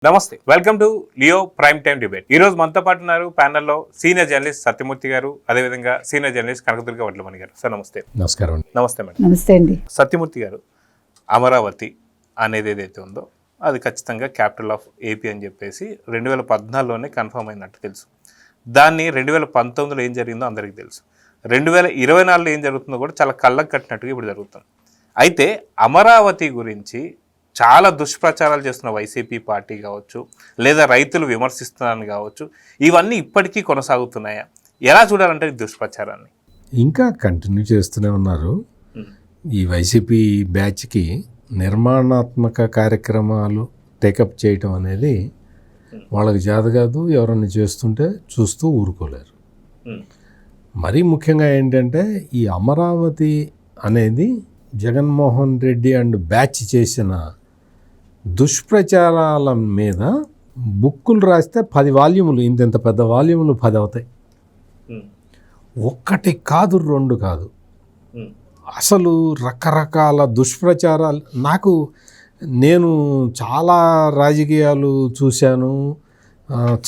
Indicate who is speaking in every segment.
Speaker 1: నమస్తే, welcome to Leo prime time debate. ఈ రోజు మనతో పాటు ఉన్నారు ప్యానెల్లో సీనియర్ జర్నలిస్ట్ సత్యమూర్తి గారు, అదేవిధంగా సీనియర్ జర్నలిస్ట్ కనకదుర్గ వడ్లమణి గారు. సార్ నమస్తే.
Speaker 2: నమస్కారం.
Speaker 1: నమస్తే మేడం.
Speaker 3: నమస్తే అండి.
Speaker 1: సత్యమూర్తి గారు, అమరావతి అనేది ఏదైతే ఉందో అది ఖచ్చితంగా క్యాపిటల్ ఆఫ్ ఏపీ అని చెప్పేసి 2014లోనే కన్ఫర్మ్ అయినట్టు తెలుసు. దాన్ని 2019లో ఏం జరిగిందో అందరికీ తెలుసు. 2024లో ఏం జరుగుతుందో కూడా చాలా కళ్ళకు కట్టినట్టుగా ఇప్పుడు జరుగుతుంది. అయితే అమరావతి గురించి చాలా దుష్ప్రచారాలు చేస్తున్న వైసీపీ పార్టీ కావచ్చు, లేదా రైతులు విమర్శిస్తున్నారని కావచ్చు, ఇవన్నీ ఇప్పటికీ కొనసాగుతున్నాయా? ఎలా చూడాలంటే ఈ దుష్ప్రచారాన్ని?
Speaker 2: ఇంకా కంటిన్యూ చేస్తూనే ఉన్నారు. ఈ వైసీపీ బ్యాచ్కి నిర్మాణాత్మక కార్యక్రమాలు టేకప్ చేయటం అనేది వాళ్ళకి చేత కాదు. ఎవరన్నా చేస్తుంటే చూస్తూ ఊరుకోలేరు. మరీ ముఖ్యంగా ఏంటంటే ఈ అమరావతి అనేది జగన్మోహన్ రెడ్డి అండ్ బ్యాచ్ చేసిన దుష్ప్రచారాల మీద బుక్కులు రాస్తే 10 వాల్యూములు, ఇంత పెద్ద వాల్యూములు 10 అవుతాయి. ఒక్కటి కాదు, 2 కాదు, అసలు రకరకాల దుష్ప్రచారాలు. నేను చాలా రాజకీయాలు చూశాను,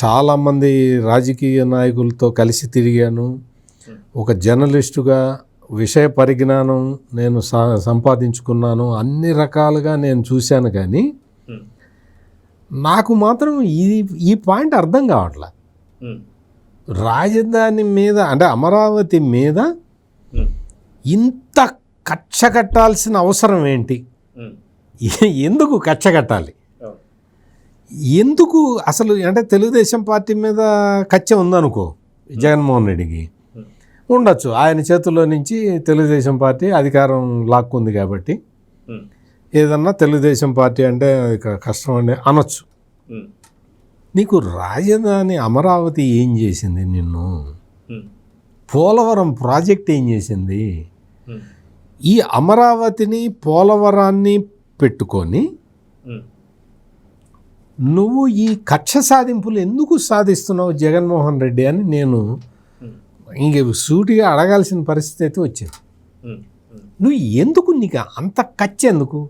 Speaker 2: చాలామంది రాజకీయ నాయకులతో కలిసి తిరిగాను. ఒక జర్నలిస్టుగా విషయ పరిజ్ఞానం నేను సంపాదించుకున్నాను. అన్ని రకాలుగా నేను చూశాను. కానీ నాకు మాత్రం ఈ పాయింట్ అర్థం కావట్లే. రాజధాని మీద అంటే అమరావతి మీద ఇంత కక్ష కట్టాల్సిన అవసరం ఏంటి? ఎందుకు కక్ష కట్టాలి? ఎందుకు అసలు? అంటే తెలుగుదేశం పార్టీ మీద కక్ష ఉందనుకో, జగన్మోహన్ రెడ్డికి ఉండొచ్చు. ఆయన చేతుల్లో నుంచి తెలుగుదేశం పార్టీ అధికారం లాక్కుంది కాబట్టి ఏదన్నా తెలుగుదేశం పార్టీ అంటే కష్టం అని అనొచ్చు. నీకు రాజధాని అమరావతి ఏం చేసింది? నిన్ను పోలవరం ప్రాజెక్ట్ ఏం చేసింది? ఈ అమరావతిని పోలవరాన్ని పెట్టుకొని నువ్వు ఈ కక్ష సాధింపులు ఎందుకు సాధిస్తున్నావు జగన్మోహన్ రెడ్డి అని నేను ఇంక సూటిగా అడగాల్సిన పరిస్థితి అయితే వచ్చింది. నువ్వు ఎందుకు, నీకు అంత కచ్చ ఎందుకు?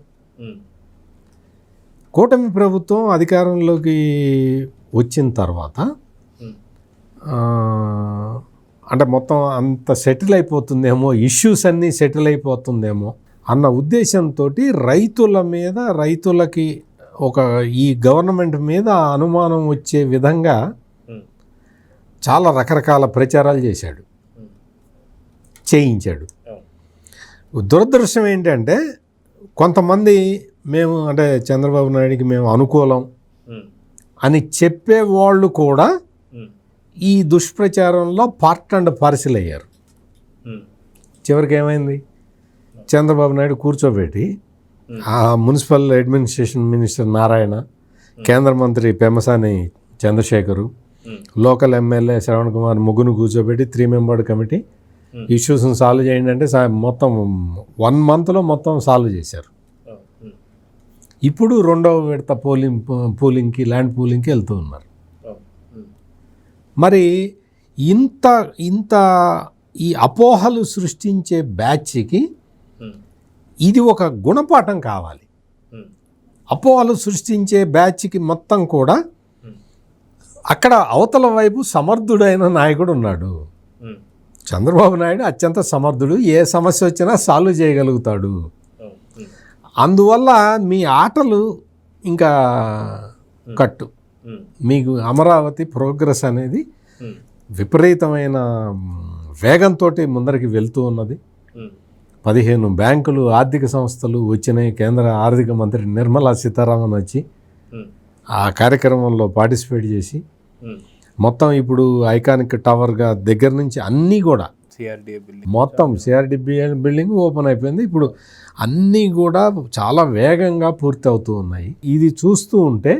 Speaker 2: కూటమి ప్రభుత్వం అధికారంలోకి వచ్చిన తర్వాత అంటే మొత్తం అంత సెటిల్ అయిపోతుందేమో, ఇష్యూస్ అన్నీ సెటిల్ అయిపోతుందేమో అన్న ఉద్దేశంతో రైతులకి ఈ గవర్నమెంట్ మీద అనుమానం వచ్చే విధంగా చాలా రకరకాల ప్రచారాలు చేయించాడు. దురదృష్టం ఏంటంటే కొంతమంది మేము అంటే చంద్రబాబు నాయుడికి మేము అనుకూలం అని చెప్పేవాళ్ళు కూడా ఈ దుష్ప్రచారంలో పార్ట్ అండ్ పార్సిల్ అయ్యారు. చివరికి ఏమైంది? చంద్రబాబు నాయుడు కూర్చోబెట్టి ఆ మున్సిపల్ అడ్మినిస్ట్రేషన్ మినిస్టర్ నారాయణ, కేంద్ర మంత్రి పెమ్మసాని చంద్రశేఖరు, లోకల్ ఎమ్మెల్యే శ్రవణ్ కుమార్ ముగ్గురు కూర్చోబెట్టి 3 మెంబర్డ్ కమిటీ ఇష్యూస్ని సాల్వ్ చేయండి అంటే మొత్తం 1 మంత్లో మొత్తం సాల్వ్ చేశారు. ఇప్పుడు 2వ విడత పూలింగ్కి ల్యాండ్ పూలింగ్కి వెళ్తూ ఉన్నారు. మరి ఇంత ఈ అపోహలు సృష్టించే బ్యాచ్కి ఇది ఒక గుణపాఠం కావాలి. అపోహలు సృష్టించే బ్యాచ్కి మొత్తం కూడా అక్కడ అవతల వైపు సమర్థుడైన నాయకుడు ఉన్నాడు. చంద్రబాబు నాయుడు అత్యంత సమర్థుడు, ఏ సమస్య వచ్చినా సాల్వ్ చేయగలుగుతాడు. అందువల్ల మీ ఆటలు ఇంకా కట్టు. మీకు అమరావతి ప్రోగ్రెస్ అనేది విపరీతమైన వేగంతో ముందరికి వెళ్తూ ఉన్నది. 15 బ్యాంకులు, ఆర్థిక సంస్థలు వచ్చినాయి. కేంద్ర ఆర్థిక మంత్రి నిర్మలా సీతారామన్ వచ్చి ఆ కార్యక్రమంలో పార్టిసిపేట్ చేసి మొత్తం ఇప్పుడు ఐకానిక్ టవర్గా దగ్గర నుంచి అన్నీ కూడా మొత్తం సిఆర్డిబిఏ బిల్డింగ్ ఓపెన్ అయిపోయింది. ఇప్పుడు అన్నీ కూడా చాలా వేగంగా పూర్తి అవుతూ ఉన్నాయి. ఇది చూస్తూ ఉంటే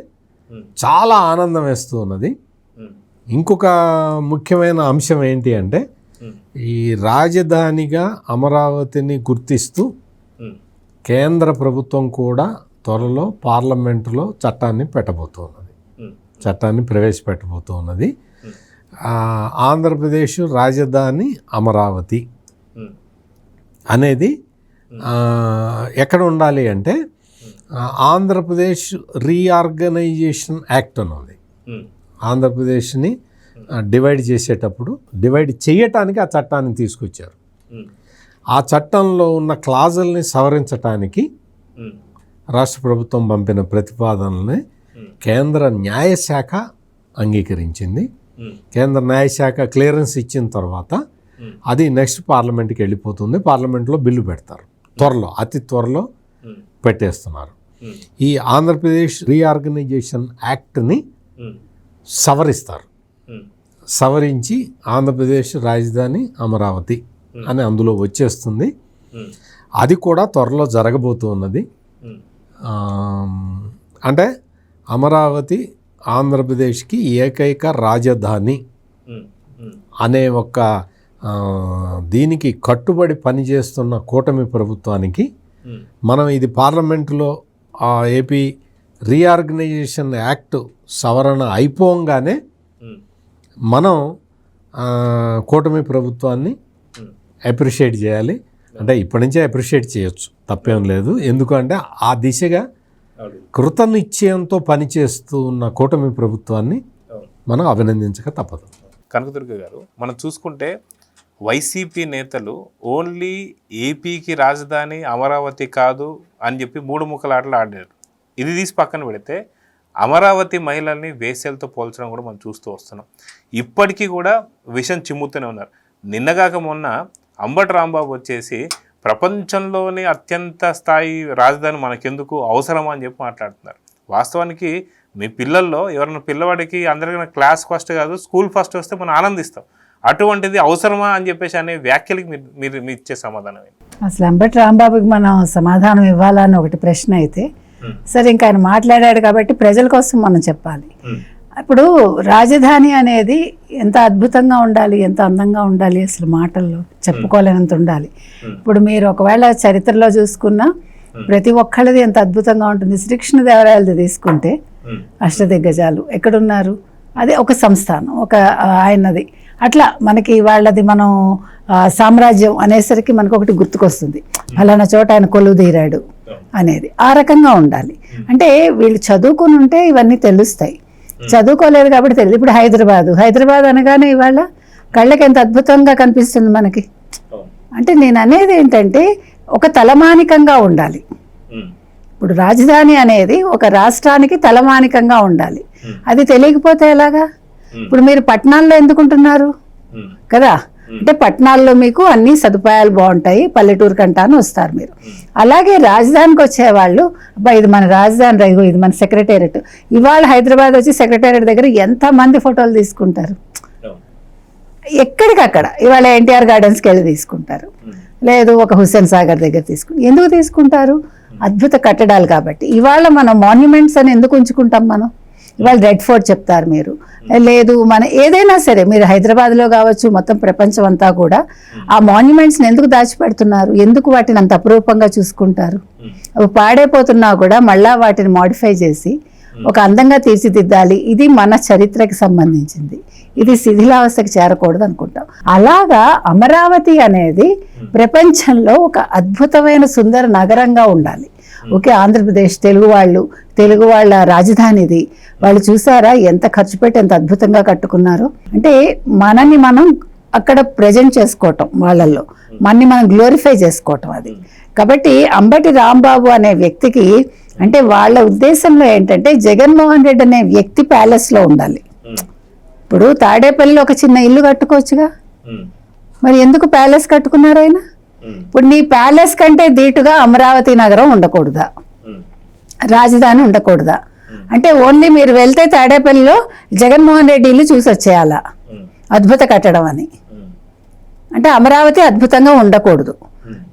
Speaker 2: చాలా ఆనందం వేస్తూ ఉన్నది. ఇంకొక ముఖ్యమైన అంశం ఏంటి అంటే ఈ రాజధానిగా అమరావతిని గుర్తిస్తూ కేంద్ర ప్రభుత్వం కూడా త్వరలో పార్లమెంటులో చట్టాన్ని ప్రవేశపెట్టబోతున్నది. ఆంధ్రప్రదేశ్ రాజధాని అమరావతి అనేది ఎక్కడ ఉండాలి అంటే ఆంధ్రప్రదేశ్ రీఆర్గనైజేషన్ యాక్ట్ అని ఉంది. ఆంధ్రప్రదేశ్ని డివైడ్ చేసేటప్పుడు డివైడ్ చేయటానికి ఆ చట్టాన్ని తీసుకొచ్చారు. ఆ చట్టంలో ఉన్న క్లాజుల్ని సవరించటానికి రాష్ట్ర ప్రభుత్వం పంపిన ప్రతిపాదనల్ని కేంద్ర న్యాయశాఖ అంగీకరించింది. కేంద్ర న్యాయశాఖ క్లియరెన్స్ ఇచ్చిన తర్వాత అది నెక్స్ట్ పార్లమెంట్కి వెళ్ళిపోతుంది. పార్లమెంట్లో బిల్లు పెడతారు. త్వరలో, అతి త్వరలో పెట్టేస్తున్నారు. ఈ ఆంధ్రప్రదేశ్ రీఆర్గనైజేషన్ యాక్ట్ని సవరిస్తారు. సవరించి ఆంధ్రప్రదేశ్ రాజధాని అమరావతి అని అందులో వచ్చేస్తుంది. అది కూడా త్వరలో జరగబోతున్నది. అంటే అమరావతి ఆంధ్రప్రదేశ్కి ఏకైక రాజధాని అనే ఒక దీనికి కట్టుబడి పనిచేస్తున్న కూటమి ప్రభుత్వానికి మనం ఇది పార్లమెంటులో ఏపీ రీఆర్గనైజేషన్ యాక్ట్ సవరణ అయిపోగానే మనం కూటమి ప్రభుత్వాన్ని అప్రిషియేట్ చేయాలి. అంటే ఇప్పటి నుంచే అప్రిషియేట్ చేయొచ్చు, తప్పేం లేదు. ఎందుకంటే ఆ దిశగా కృతనిశ్చయంతో పనిచేస్తూ ఉన్న కూటమి ప్రభుత్వాన్ని మనం అభినందించక తప్పదు.
Speaker 1: కనకదుర్గ గారు, మనం చూసుకుంటే వైసీపీ నేతలు ఓన్లీ ఏపీకి రాజధాని అమరావతి కాదు అని చెప్పి మూడు ముక్కల ఆటలు ఆడారు. ఇది తీసి పక్కన పెడితే అమరావతి మహిళల్ని వేసేలతో పోల్చడం కూడా మనం చూస్తూ వస్తున్నాం. ఇప్పటికీ కూడా విషం చిమ్ముతూనే ఉన్నారు. నిన్నగాక మొన్న అంబటి రాంబాబు వచ్చేసి ప్రపంచంలోని అత్యంత స్థాయి రాజధాని మనకెందుకు అవసరమా అని చెప్పి మాట్లాడుతున్నారు. వాస్తవానికి మీ పిల్లల్లో ఎవరైనా పిల్లవాడికి అందరికీ క్లాస్ ఫస్ట్ కాదు స్కూల్ ఫస్ట్ వస్తే మనం ఆనందిస్తాం. అటువంటిది అవసరమా అని చెప్పేసి అనే వ్యాఖ్యలకి మీరు ఇచ్చే సమాధానం ఏంటి?
Speaker 3: అసలు అంబటి రాంబాబుకి మనం సమాధానం ఇవ్వాలని ఒకటి ప్రశ్న అయితే, సరే ఇంకా ఆయన మాట్లాడాడు కాబట్టి ప్రజల కోసం మనం చెప్పాలి. ఇప్పుడు రాజధాని అనేది ఎంత అద్భుతంగా ఉండాలి, ఎంత అందంగా ఉండాలి, అసలు మాటల్లో చెప్పుకోలేనంత ఉండాలి. ఇప్పుడు మీరు ఒకవేళ చరిత్రలో చూసుకున్నా ప్రతి ఒక్కళ్ళది ఎంత అద్భుతంగా ఉంటుంది. శ్రీకృష్ణదేవరాయలది తీసుకుంటే అష్టదిగ్గజాలు ఎక్కడున్నారు, అదే ఒక సంస్థానం, ఒక ఆయనది. అట్లా మనకి వాళ్ళది మనం సామ్రాజ్యం అనేసరికి మనకు ఒకటి గుర్తుకొస్తుంది, ఫలానా చోట ఆయన కొలువు తీరాడు అనేది. ఆ రకంగా ఉండాలి. అంటే వీళ్ళు చదువుకుని ఉంటే ఇవన్నీ తెలుస్తాయి, చదువుకోలేదు కాబట్టి తెలియదు. ఇప్పుడు హైదరాబాద్ అనగానే ఇవాళ కళ్ళకి ఎంత అద్భుతంగా కనిపిస్తుంది మనకి. అంటే నేను అనేది ఏంటంటే ఒక తలమానికంగా ఉండాలి. ఇప్పుడు రాజధాని అనేది ఒక రాష్ట్రానికి తలమానికంగా ఉండాలి. అది తెలియకపోతే ఎలాగా? ఇప్పుడు మీరు పట్టణాల్లో ఎందుకుంటున్నారు కదా, అంటే పట్టణాల్లో మీకు అన్ని సదుపాయాలు బాగుంటాయి, పల్లెటూరు కంటాను వస్తారు మీరు. అలాగే రాజధానికి వచ్చేవాళ్ళు, అబ్బా ఇది మన రాజధాని రైగు, ఇది మన సెక్రటేరియట్. ఇవాళ హైదరాబాద్ వచ్చి సెక్రటేరియట్ దగ్గర ఎంతమంది ఫోటోలు తీసుకుంటారు, ఎక్కడికక్కడ. ఇవాళ ఎన్టీఆర్ గార్డెన్స్కి వెళ్ళి తీసుకుంటారు, లేదు ఒక హుస్సేన్ సాగర్ దగ్గర ఎందుకు తీసుకుంటారు? అద్భుత కట్టడాలు కాబట్టి. ఇవాళ మనం మాన్యుమెంట్స్ అని ఎందుకు ఉంచుకుంటాం మనం? ఇవాళ రెడ్ ఫోర్ట్ చెప్తారు మీరు, లేదు మన ఏదైనా సరే మీరు హైదరాబాద్లో కావచ్చు, మొత్తం ప్రపంచం అంతా కూడా ఆ మాన్యుమెంట్స్ని ఎందుకు దాచిపెడుతున్నారు? ఎందుకు వాటిని అంత అపురూపంగా చూసుకుంటారు? అవి పాడైపోతున్నా కూడా మళ్ళా వాటిని మాడిఫై చేసి ఒక అందంగా తీర్చిదిద్దాలి. ఇది మన చరిత్రకి సంబంధించింది, ఇది శిథిలావస్థకి చేరకూడదు అనుకుంటాం. అలాగా అమరావతి అనేది ప్రపంచంలో ఒక అద్భుతమైన సుందర నగరంగా ఉండాలి. ఓకే, ఆంధ్రప్రదేశ్ తెలుగు వాళ్ళ రాజధానిది. వాళ్ళు చూసారా ఎంత ఖర్చు పెట్టి ఎంత అద్భుతంగా కట్టుకున్నారో. అంటే మనని మనం అక్కడ ప్రజెంట్ చేసుకోవటం, వాళ్ళల్లో మనని మనం గ్లోరిఫై చేసుకోవటం అది. కాబట్టి అంబటి రాంబాబు అనే వ్యక్తికి, అంటే వాళ్ళ ఉద్దేశంలో ఏంటంటే జగన్మోహన్ రెడ్డి అనే వ్యక్తి ప్యాలెస్లో ఉండాలి. ఇప్పుడు తాడేపల్లిలో ఒక చిన్న ఇల్లు కట్టుకోవచ్చుగా, మరి ఎందుకు ప్యాలెస్ కట్టుకున్నారు ఆయన? ఇప్పుడు నీ ప్యాలెస్ కంటే ధీటుగా అమరావతి నగరం ఉండకూడదా, రాజధాని ఉండకూడదా? అంటే ఓన్లీ మీరు వెళ్తే తాడేపల్లిలో జగన్మోహన్ రెడ్డి ఇల్లు చూసి వచ్చేయాలా, అద్భుత కట్టడం అని. అంటే అమరావతి అద్భుతంగా ఉండకూడదు,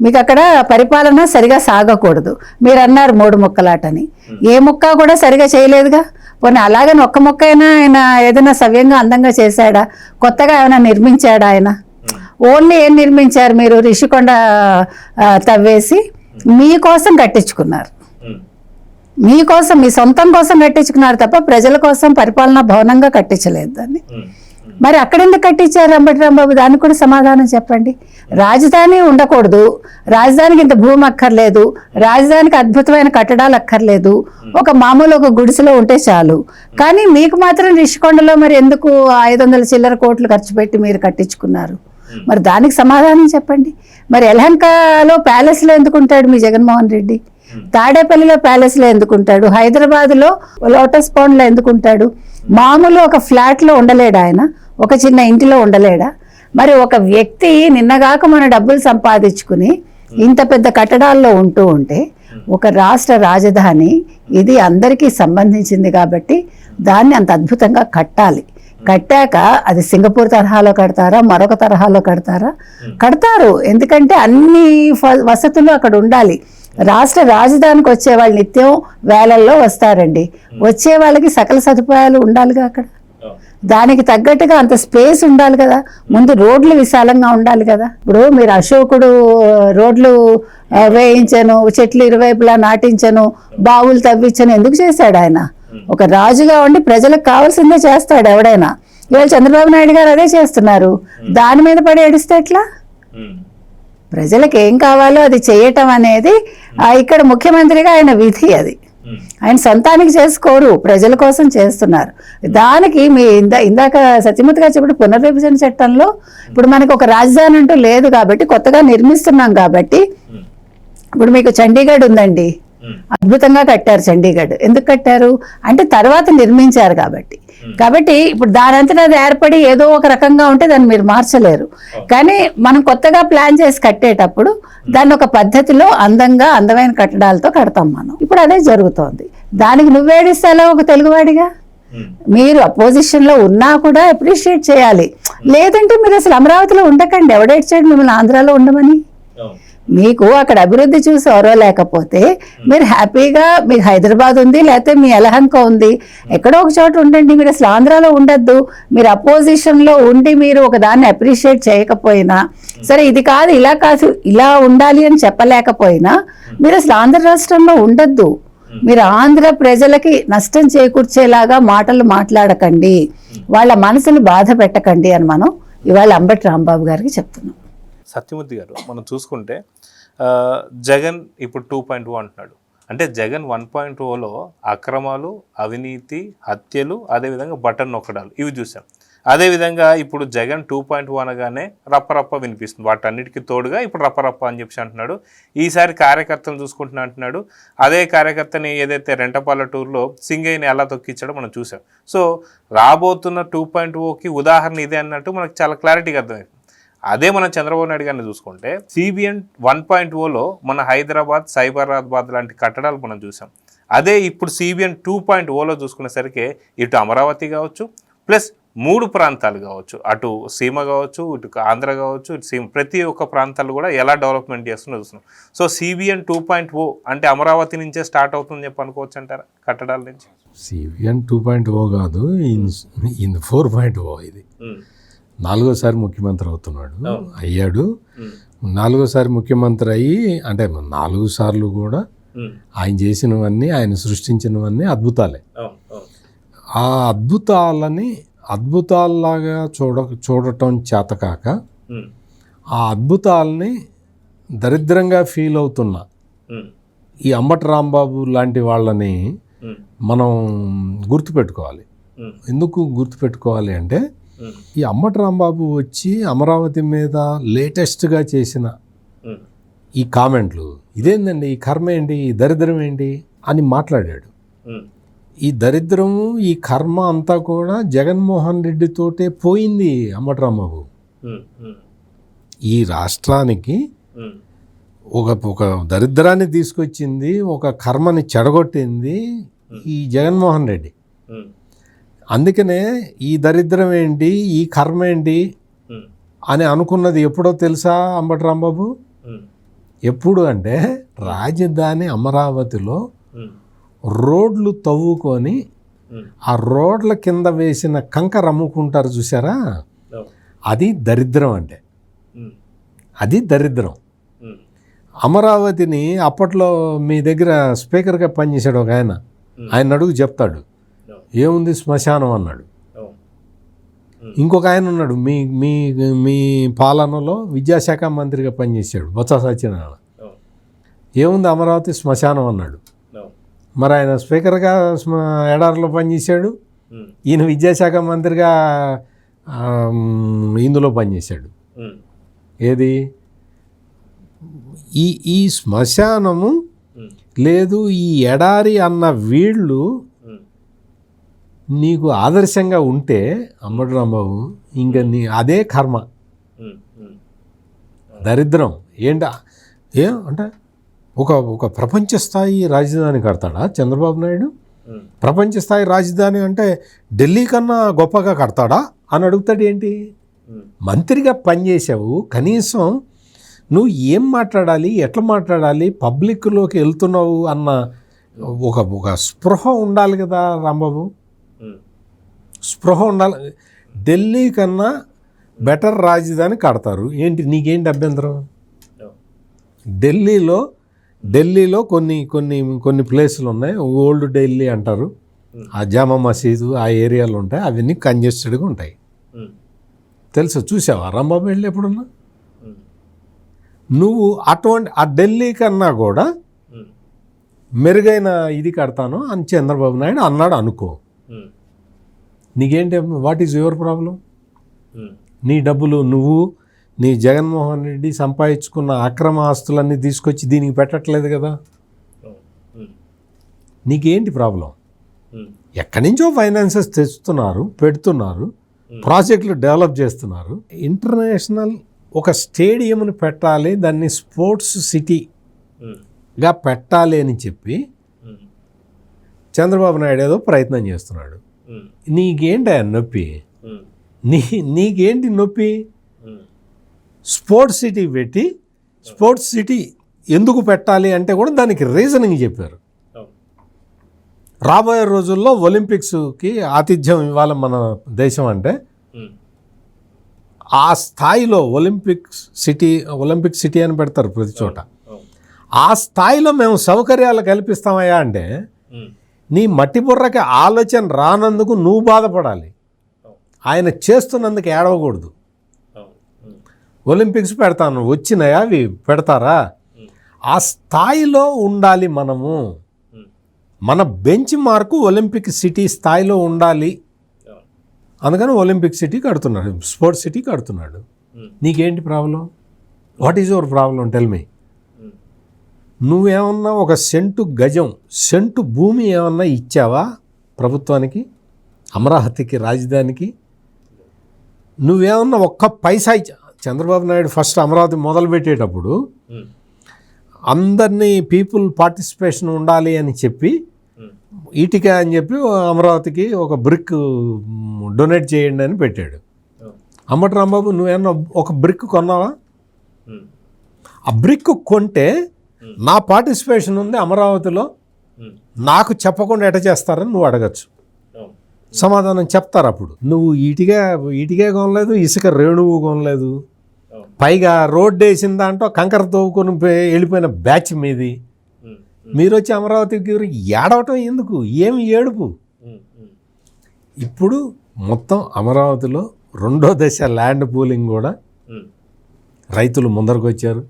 Speaker 3: మీకు అక్కడ పరిపాలన సరిగా సాగకూడదు. మీరు అన్నారు 3 ముక్కలాటని, ఏ ముక్క కూడా సరిగా చేయలేదుగా. పోనీ అలాగని ఒక్క మొక్క అయినా ఆయన ఏదైనా సవ్యంగా అందంగా చేశాడా? కొత్తగా ఏమైనా నిర్మించాడా ఆయన? ఓన్లీ ఏం నిర్మించారు మీరు? రిషికొండ తవ్వేసి మీకోసం కట్టించుకున్నారు, మీకోసం, మీ సొంతం కోసం కట్టించుకున్నారు తప్ప ప్రజల కోసం పరిపాలనా భవనంగా కట్టించలేదు దాన్ని. మరి అక్కడ ఎందుకు కట్టించారు అంబటి రాంబాబు? దానికి కూడా సమాధానం చెప్పండి. రాజధాని ఉండకూడదు, రాజధానికి ఇంత భూమి అక్కర్లేదు, రాజధానికి అద్భుతమైన కట్టడాలు అక్కర్లేదు, ఒక మామూలు ఒక గుడిసెలో ఉంటే చాలు. కానీ మీకు మాత్రం రిషికొండలో మరి ఎందుకు 500 చిల్లర కోట్లు ఖర్చు పెట్టి మీరు కట్టించుకున్నారు? మరి దానికి సమాధానం చెప్పండి. మరి యలహంకలో ప్యాలెస్లో ఎందుకుంటాడు మీ జగన్మోహన్ రెడ్డి? తాడేపల్లిలో ప్యాలెస్లో ఎందుకుంటాడు? హైదరాబాద్లో లోటస్ పాండ్లో ఎందుకుంటాడు? మామూలు ఒక ఫ్లాట్లో ఉండలేడా ఆయన? ఒక చిన్న ఇంటిలో ఉండలేడా? మరి ఒక వ్యక్తి నిన్నగాక మన డబ్బులు సంపాదించుకుని ఇంత పెద్ద కట్టడాల్లో ఉంటూ ఉంటే, ఒక రాష్ట్ర రాజధాని ఇది అందరికీ సంబంధించింది కాబట్టి దాన్ని అంత అద్భుతంగా కట్టాలి. కట్టాక అది సింగపూర్ తరహాలో కడతారా, మరొక తరహాలో కడతారా? కడతారు. ఎందుకంటే అన్ని వసతులు అక్కడ ఉండాలి. రాష్ట్ర రాజధానికి వచ్చే వాళ్ళు నిత్యం వేలల్లో వస్తారండి. వచ్చే వాళ్ళకి సకల సదుపాయాలు ఉండాలిగా అక్కడ. దానికి తగ్గట్టుగా అంత స్పేస్ ఉండాలి కదా. ముందు రోడ్లు విశాలంగా ఉండాలి కదా. ఇప్పుడు మీరు అశోకుడు రోడ్లు వేయించను, చెట్లు ఇరువైపులా నాటించను, బావులు తవ్వించను ఎందుకు చేశాడు ఆయన? ఒక రాజుగా ఉండి ప్రజలకు కావాల్సిందే చేస్తాడు ఎవడైనా. ఇవాళ చంద్రబాబు నాయుడు గారు అదే చేస్తున్నారు. దాని మీద పడి ఏడిస్తే ఎట్లా? ప్రజలకు ఏం కావాలో అది చేయటం అనేది ఇక్కడ ముఖ్యమంత్రిగా ఆయన విధి. అది ఆయన సొంతానికి చేసుకోరు, ప్రజల కోసం చేస్తున్నారు. దానికి మీ ఇందాక సత్యమూర్తి గారు చెప్పిన పునర్విభజన చట్టంలో ఇప్పుడు మనకు ఒక రాజధాని అంటూ లేదు కాబట్టి, కొత్తగా నిర్మిస్తున్నాం కాబట్టి, ఇప్పుడు మీకు చండీగఢ్ ఉందండి, అద్భుతంగా కట్టారు చండీగఢ్. ఎందుకు కట్టారు అంటే తర్వాత నిర్మించారు కాబట్టి. కాబట్టి ఇప్పుడు దానంతటా అది ఏర్పడి ఏదో ఒక రకంగా ఉంటే దాన్ని మీరు మార్చలేరు. కానీ మనం కొత్తగా ప్లాన్ చేసి కట్టేటప్పుడు దాన్ని ఒక పద్ధతిలో అందంగా అందమైన కట్టడాలతో కడతాం మనం. ఇప్పుడు అదే జరుగుతోంది. దానికి నువ్వేడిస్తాలో ఒక తెలుగువాడిగా మీరు అపోజిషన్లో ఉన్నా కూడా అప్రిషియేట్ చేయాలి. లేదంటే మీరు అసలు అమరావతిలో ఉండకండి. ఎవడేడ్చాడు మిమ్మల్ని ఆంధ్రాలో ఉండమని? మీకు అక్కడ అభివృద్ధి చూసి ఎవరో లేకపోతే మీరు హ్యాపీగా, మీకు హైదరాబాద్ ఉంది, లేకపోతే మీ యలహంక ఉంది, ఎక్కడో ఒక చోట ఉండండి. మీరు అసలు ఆంధ్రాలో ఉండద్దు. మీరు అపోజిషన్లో ఉండి మీరు ఒక దాన్ని అప్రిషియేట్ చేయకపోయినా సరే, ఇది కాదు ఇలా కాదు ఇలా ఉండాలి అని చెప్పలేకపోయినా మీరు అసలు ఆంధ్ర రాష్ట్రంలో ఉండద్దు. మీరు ఆంధ్ర ప్రజలకి నష్టం చేకూర్చేలాగా మాటలు మాట్లాడకండి, వాళ్ళ మనసులు బాధ పెట్టకండి అని మనం ఇవాళ అంబటి రాంబాబు గారికి చెప్తున్నాం.
Speaker 1: సత్యమూర్తి గారు, మనం చూసుకుంటే జగన్ ఇప్పుడు 2.0 అంటున్నాడు. అంటే జగన్ 1.0లో అక్రమాలు, అవినీతి, హత్యలు, అదేవిధంగా బటన్ నొక్కడాలు ఇవి చూసాం. అదేవిధంగా ఇప్పుడు జగన్ 2.0 అనగానే రప్పరప్ప వినిపిస్తుంది. వాటన్నిటికీ తోడుగా ఇప్పుడు రప్పరప్ప అని చెప్పి అంటున్నాడు. ఈసారి కార్యకర్తలు చూసుకుంటున్నా అంటున్నాడు. అదే కార్యకర్తని ఏదైతే రెంటపల్లెటూరులో సింగయ్యని ఎలా తొక్కించాడో మనం చూసాం. సో రాబోతున్న 2.0కి ఉదాహరణ ఇదే అన్నట్టు మనకు చాలా క్లారిటీగా అర్థమైంది. అదే మనం చంద్రబాబు నాయుడు గారిని చూసుకుంటే CBN 1.0లో మన హైదరాబాద్, సైబరాబాద్ లాంటి కట్టడాలు మనం చూసాం. అదే ఇప్పుడు CBN 2.0లో చూసుకునేసరికి ఇటు అమరావతి కావచ్చు, ప్లస్ 3 ప్రాంతాలు కావచ్చు, అటు సీమ కావచ్చు, ఇటు ఆంధ్ర కావచ్చు, ఇటు సీమ, ప్రతి ఒక్క ప్రాంతాలు కూడా ఎలా డెవలప్మెంట్ చేస్తున్నా చూస్తున్నాం. సో CBN 2.0 అంటే అమరావతి నుంచే స్టార్ట్ అవుతుందని చెప్పి అనుకోవచ్చు అంటారా కట్టడాల నుంచి?
Speaker 2: CBN 2.0 కాదు, ఇన్ 4.0 ఇది. 4వసారి ముఖ్యమంత్రి అయ్యాడు. 4వసారి ముఖ్యమంత్రి అయ్యి, అంటే 4 సార్లు కూడా ఆయన చేసినవన్నీ, ఆయన సృష్టించినవన్నీ అద్భుతాలే. ఆ అద్భుతాలని అద్భుతాల్లాగా చూడటం చేతకాక ఆ అద్భుతాలని దరిద్రంగా ఫీల్ అవుతున్న ఈ అంబటి రాంబాబు లాంటి వాళ్ళని మనం గుర్తుపెట్టుకోవాలి. ఎందుకు గుర్తుపెట్టుకోవాలి అంటే, ఈ అంబటి రాంబాబు వచ్చి అమరావతి మీద లేటెస్ట్గా చేసిన ఈ కామెంట్లు, ఇదేందండి, ఈ కర్మ ఏంటి, ఈ దరిద్రం ఏంటి అని మాట్లాడాడు. ఈ దరిద్రము, ఈ కర్మ అంతా కూడా జగన్మోహన్ రెడ్డితోటే పోయింది. అంబటి రాంబాబు ఈ రాష్ట్రానికి ఒక దరిద్రాన్ని తీసుకొచ్చింది, ఒక కర్మని చెడగొట్టింది ఈ జగన్మోహన్ రెడ్డి. అందుకనే ఈ దరిద్రం ఏంటి, ఈ కర్మ ఏంటి అని అనుకున్నది ఎప్పుడో తెలుసా అంబటి రాంబాబు? ఎప్పుడు అంటే, రాజధాని అమరావతిలో రోడ్లు తవ్వుకొని ఆ రోడ్ల కింద వేసిన కంకర అమ్ముకుంటారు చూసారా, అది దరిద్రం. అంటే అది దరిద్రం. అమరావతిని అప్పట్లో మీ దగ్గర స్పీకర్గా పనిచేశాడు ఒక ఆయన, ఆయన అడుగు చెప్తాడు, ఏముంది శ్మశానం అన్నాడు. ఇంకొక ఆయన ఉన్నాడు మీ మీ మీ పాలనలో విద్యాశాఖ మంత్రిగా పనిచేశాడు బొత్స సత్యనారాయణ. ఏముంది అమరావతి శ్మశానం అన్నాడు. మరి ఆయన స్పీకర్గా ఎడారిలో పనిచేశాడు, ఈయన విద్యాశాఖ మంత్రిగా ఇందులో పనిచేశాడు. ఏది ఈ శ్మశానము లేదు ఈ ఎడారి అన్న వీళ్ళు నీకు ఆదర్శంగా ఉంటే అమ్మడు రాంబాబు ఇంకా నీ అదే కర్మ దరిద్రం ఏంట అంటే ఒక ప్రపంచ స్థాయి రాజధాని కడతాడా చంద్రబాబు నాయుడు? ప్రపంచ స్థాయి రాజధాని అంటే ఢిల్లీ కన్నా గొప్పగా కడతాడా అని అడుగుతాడు. ఏంటి మంత్రిగా పనిచేసావు, కనీసం నువ్వు ఏం మాట్లాడాలి, ఎట్లా మాట్లాడాలి, పబ్లిక్లోకి వెళ్తున్నావు అన్న ఒక స్పృహ ఉండాలి కదా రాంబాబు. స్పృహ ఉండాలి. ఢిల్లీ కన్నా బెటర్ రాజధాని కడతారు, ఏంటి నీకేంటి అభ్యంతరం? ఢిల్లీలో కొన్ని ప్లేసులు ఉన్నాయి, ఓల్డ్ ఢిల్లీ అంటారు, ఆ జామా మసీదు ఆ ఏరియాలు ఉంటాయి, అవన్నీ కంజెస్టెడ్గా ఉంటాయి. తెలుసు, చూసావా రాంబాబు వెళ్ళి ఎప్పుడన్నా? నువ్వు అటువంటి ఆ ఢిల్లీ కన్నా కూడా మెరుగైన ఇది కడతాను అని చంద్రబాబు నాయుడు అన్నాడు అనుకో, నీకేంటి? What is your problem? నీ డబ్బులు నువ్వు నీ జగన్మోహన్ రెడ్డి సంపాదించుకున్న అక్రమ ఆస్తులన్నీ తీసుకొచ్చి దీనికి పెట్టట్లేదు కదా, నీకేంటి ప్రాబ్లం? ఎక్కడి నుంచో ఫైనాన్సెస్ తెస్తున్నారు, పెడుతున్నారు, ప్రాజెక్టులు డెవలప్ చేస్తున్నారు. ఇంటర్నేషనల్ ఒక స్టేడియంని పెట్టాలి, దాన్ని స్పోర్ట్స్ సిటీగా పెట్టాలి అని చెప్పి చంద్రబాబు నాయుడు ఏదో ప్రయత్నం చేస్తున్నాడు. నీకేంటి నొప్పి? నీకేంటి నొప్పి? స్పోర్ట్స్ సిటీ పెట్టి స్పోర్ట్స్ సిటీ ఎందుకు పెట్టాలి అంటే కూడా దానికి రీజనింగ్ చెప్పారు. రాబోయే రోజుల్లో ఒలింపిక్స్కి ఆతిథ్యం ఇవ్వాలి మన దేశం అంటే ఆ స్థాయిలో ఒలింపిక్ సిటీ అని పెడతారు ప్రతి చోట. ఆ స్థాయిలో మేము సౌకర్యాలు కల్పిస్తామయ్యా అంటే నీ మట్టి బుర్రకి ఆలోచన రానందుకు నువ్వు బాధపడాలి, ఆయన చేస్తున్నందుకు ఏడవకూడదు. ఒలింపిక్స్ పెడతాను, వచ్చినాయా అవి పెడతారా? ఆ స్థాయిలో ఉండాలి మనము. మన బెంచ్ మార్కు ఒలింపిక్ సిటీ స్థాయిలో ఉండాలి. అందుకని ఒలింపిక్ సిటీ కడుతున్నాడు, స్పోర్ట్స్ సిటీ కడుతున్నాడు. నీకేంటి problem? What is your problem? Tell me. నువ్వేమన్నా ఒక సెంటు భూమి ఏమన్నా ఇచ్చావా ప్రభుత్వానికి, అమరావతికి రాజధానికి? నువ్వేమన్నా ఒక్క పైసా ఇచ్చా? చంద్రబాబు నాయుడు ఫస్ట్ అమరావతి మొదలుపెట్టేటప్పుడు అందరినీ పీపుల్ పార్టిసిపేషన్ ఉండాలి అని చెప్పి ఇటుక అని చెప్పి అమరావతికి ఒక బ్రిక్ డొనేట్ చేయండి అని పెట్టాడు. అంబటి రాంబాబు నువ్వేమన్నా ఒక బ్రిక్ కొన్నావా? ఆ బ్రిక్ కొంటే నా పార్టిసిపేషన్ ఉంది అమరావతిలో, నాకు చెప్పకుండా ఎట చేస్తారని నువ్వు అడగచ్చు, సమాధానం చెప్తారు. అప్పుడు నువ్వు ఇటుకే కొనలేదు, ఇసుక రేణువు కొనలేదు, పైగా రోడ్డు వేసిన దాంట్లో కంకర తవ్వుకొని వెళ్ళిపోయిన బ్యాచ్ మీది. మీరు వచ్చి అమరావతికి ఏడవటం ఎందుకు? ఏమి ఏడుపు? ఇప్పుడు మొత్తం అమరావతిలో రెండో దశ ల్యాండ్ పూలింగ్ కూడా రైతులు ముందరకు వచ్చారు.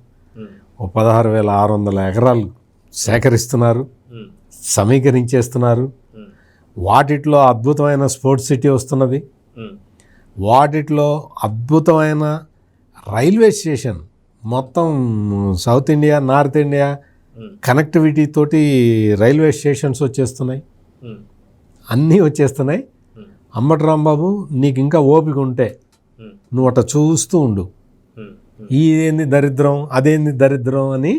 Speaker 2: 16,600 ఎకరాలు సేకరిస్తున్నారు, సమీకరించేస్తున్నారు. వాటిట్లో అద్భుతమైన స్పోర్ట్స్ సిటీ వస్తున్నది, వాటిట్లో అద్భుతమైన రైల్వే స్టేషన్, మొత్తం south India north India connectivity తోటి రైల్వే స్టేషన్స్ వచ్చేస్తున్నాయి, అన్నీ వచ్చేస్తున్నాయి. అంబటి రాంబాబు నీకు ఇంకా ఓపిక ఉంటే నువ్వు అట్లా చూస్తూ ఉండు. ఇదేంది దరిద్రం, అదేంది దరిద్రం అని